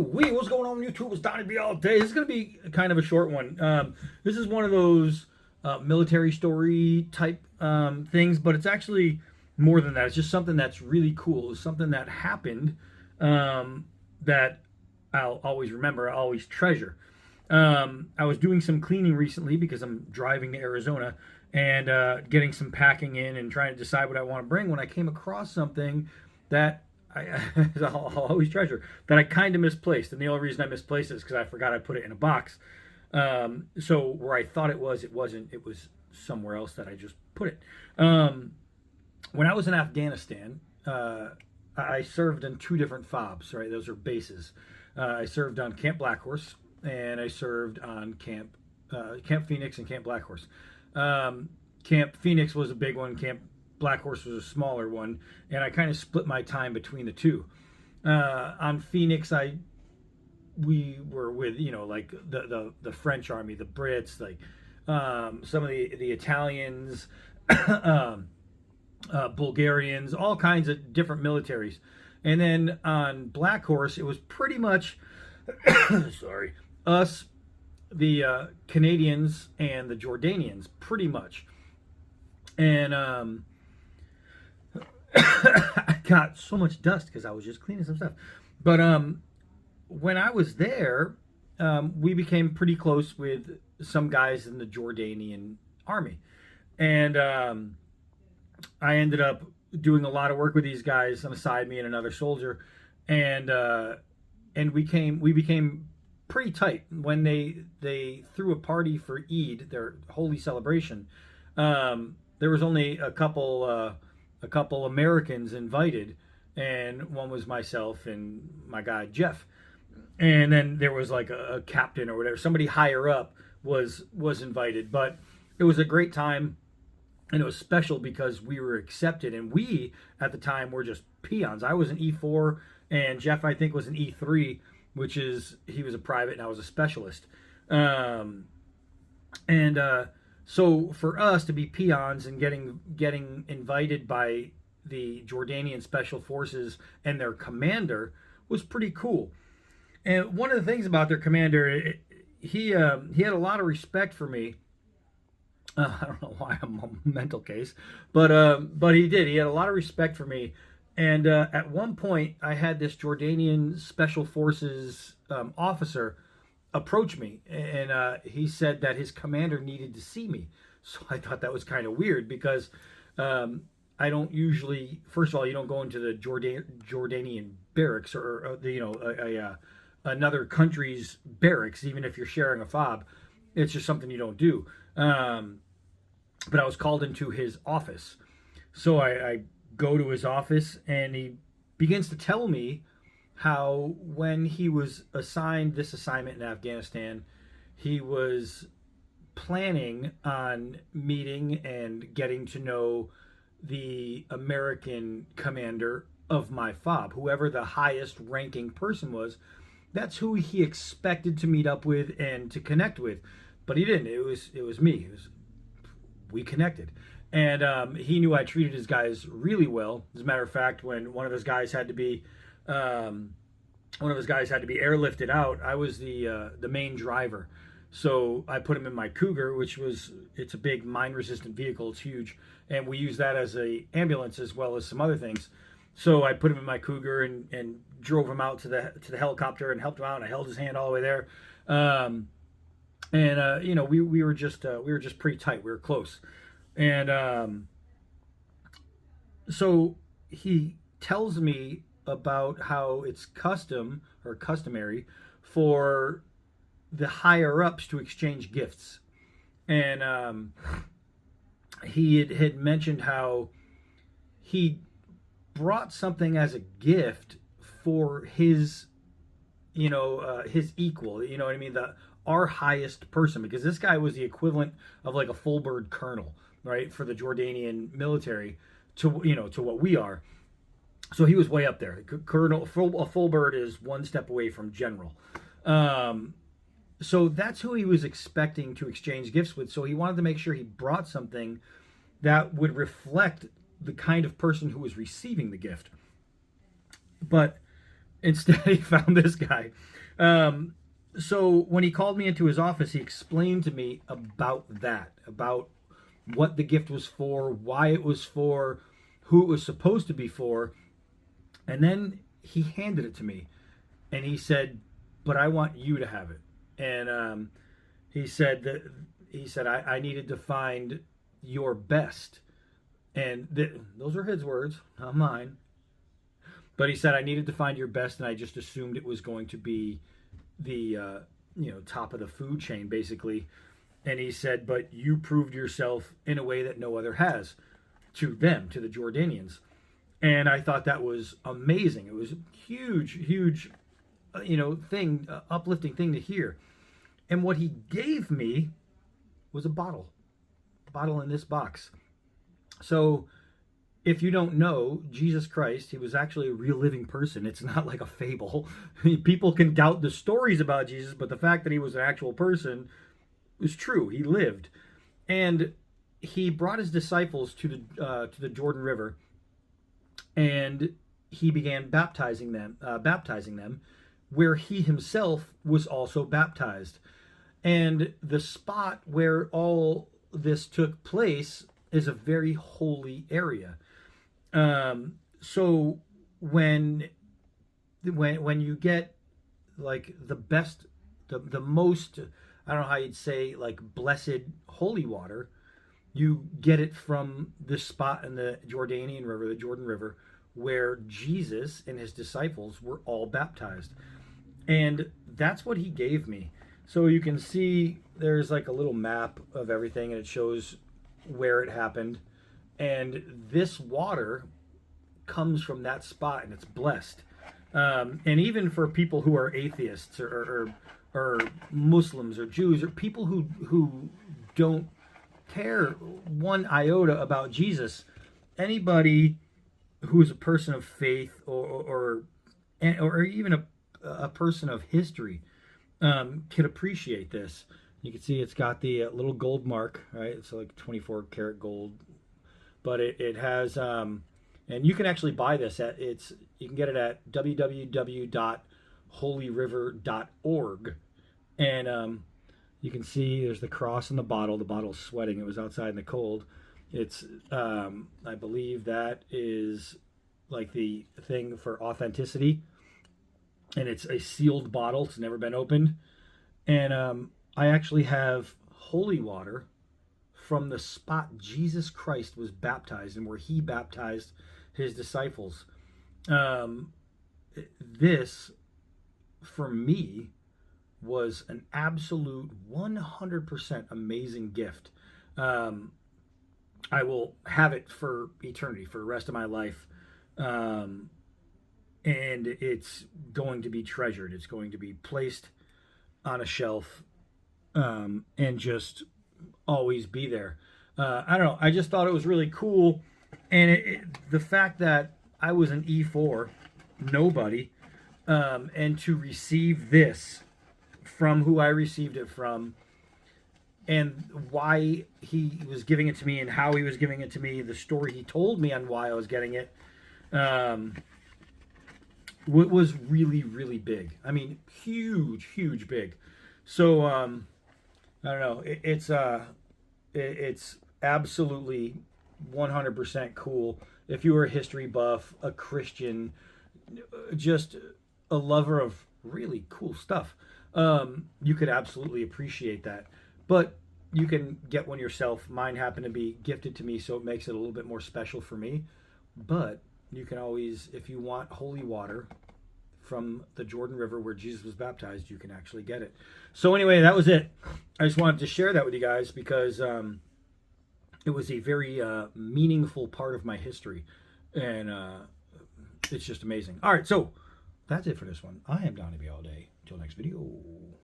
Wee, what's going on YouTube? It's Donnie B all day. This is going to be kind of a short one. This is one of those military story type things, but it's actually more than that. It's just something that's really cool. It's something that happened that I'll always remember, I'll always treasure. I was doing some cleaning recently because I'm driving to Arizona and getting some packing in and trying to decide what I want to bring when I came across something that I'll always treasure, that I kind of misplaced. And the only reason I misplaced it is because I forgot I put it in a box. So where I thought it wasn't. It was somewhere else that I just put it. When I was in Afghanistan, I served in two different FOBs, right? Those are bases. I served on Camp Black Horse, and I served on Camp Phoenix and Camp Black Horse. Camp Phoenix was a big one. Camp Black Horse was a smaller one, and I kind of split my time between the two. On Phoenix, we were with, like the French army, the Brits, like some of the Italians, Bulgarians, all kinds of different militaries. And then on Black Horse, it was pretty much sorry, us, the Canadians, and the Jordanians, pretty much. And I got so much dust because I was just cleaning some stuff. But when I was there, we became pretty close with some guys in the Jordanian army. And I ended up doing a lot of work with these guys on the side, me and another soldier. And we became pretty tight. When they threw a party for Eid, their holy celebration, there was only a couple Americans invited, and one was myself and my guy Jeff, and then there was like a captain or whatever, somebody higher up was invited. But it was a great time, and it was special because we were accepted, and we at the time were just peons. I was an E4, and Jeff, I think, was an E3, which is, he was a private and I was a specialist. So for us to be peons and getting invited by the Jordanian Special Forces and their commander was pretty cool. And one of the things about their commander, he had a lot of respect for me. I don't know why I'm a mental case, but he did. He had a lot of respect for me. And at one point, I had this Jordanian Special Forces officer approach me, and he said that his commander needed to see me. So I thought that was kind of weird because I don't usually, first of all, you don't go into the Jordanian barracks or another country's barracks, even if you're sharing a fob. It's just something you don't do. But I was called into his office. So I go to his office, and he begins to tell me how when he was assigned this assignment in Afghanistan, he was planning on meeting and getting to know the American commander of my FOB, whoever the highest ranking person was. That's who he expected to meet up with and to connect with, but he didn't. It was me. We connected, and he knew I treated his guys really well. As a matter of fact, when one of his guys had to be airlifted out, I was the main driver. So I put him in my Cougar, it's a big mine-resistant vehicle. It's huge, and we use that as a ambulance as well as some other things. So I put him in my Cougar and drove him out to the helicopter and helped him out. And I held his hand all the way there, we were just pretty tight. We were close, and so he tells me about how it's customary for the higher ups to exchange gifts. And he had mentioned how he brought something as a gift for his his equal, you know what I mean, our highest person, because this guy was the equivalent of like a full bird colonel, right, for the Jordanian military, to what we are. So he was way up there. Colonel, a full bird is one step away from general. So that's who he was expecting to exchange gifts with. So he wanted to make sure he brought something that would reflect the kind of person who was receiving the gift. But Instead, he found this guy. Um, so when he called me into his office, he explained to me about that, about what the gift was for, why it was for, who it was supposed to be for, and then he handed it to me, and he said, "But I want you to have it." And he said that I needed to find your best, and those are his words, not mine. But he said I needed to find your best, and I just assumed it was going to be the top of the food chain, basically. And he said, but you proved yourself in a way that no other has to them, to the Jordanians. And I thought that was amazing. It was a huge, huge, uplifting thing to hear. And what he gave me was a bottle in this box. So if you don't know, Jesus Christ, he was actually a real living person. It's not like a fable. People can doubt the stories about Jesus, but the fact that he was an actual person was true. He lived. And he brought his disciples to the Jordan River, and he began baptizing them, where he himself was also baptized. And the spot where all this took place is a very holy area. So when you get like the best, the most, I don't know how you'd say, like blessed holy water, you get it from this spot in the Jordanian River, the Jordan River, where Jesus and his disciples were all baptized. And that's what he gave me. So you can see there's like a little map of everything, and it shows where it happened. And this water comes from that spot, and it's blessed. And even for people who are atheists or Muslims or Jews or people who don't care one iota about Jesus, anybody who is a person of faith or even a person of history can appreciate this. You can see it's got the little gold mark, right? It's like 24 karat gold, but it has, and you can actually buy this you can get it at www.holyriver.org, and you can see there's the cross in the bottle. The bottle's sweating. It was outside in the cold. It's, I believe that is like the thing for authenticity, and it's a sealed bottle. It's never been opened, and I actually have holy water from the spot Jesus Christ was baptized and where he baptized his disciples. This, for me, was an absolute 100% amazing gift. I will have it for eternity, for the rest of my life. And it's going to be treasured. It's going to be placed on a shelf, and just always be there. I don't know. I just thought it was really cool. And the fact that I was an E4, nobody, and to receive this from who I received it from, and why he was giving it to me and how he was giving it to me, the story he told me on why I was getting it, was really, really big. I mean, huge, huge big. So, I don't know. It's absolutely 100% cool. If you were a history buff, a Christian, just a lover of really cool stuff, you could absolutely appreciate that. But you can get one yourself. Mine happened to be gifted to me, so it makes it a little bit more special for me. But you can always, if you want holy water from the Jordan River where Jesus was baptized, you can actually get it. So anyway, that was it. I just wanted to share that with you guys because it was a very meaningful part of my history. And it's just amazing. All right, so that's it for this one. I am Donnie B all day. Until next video.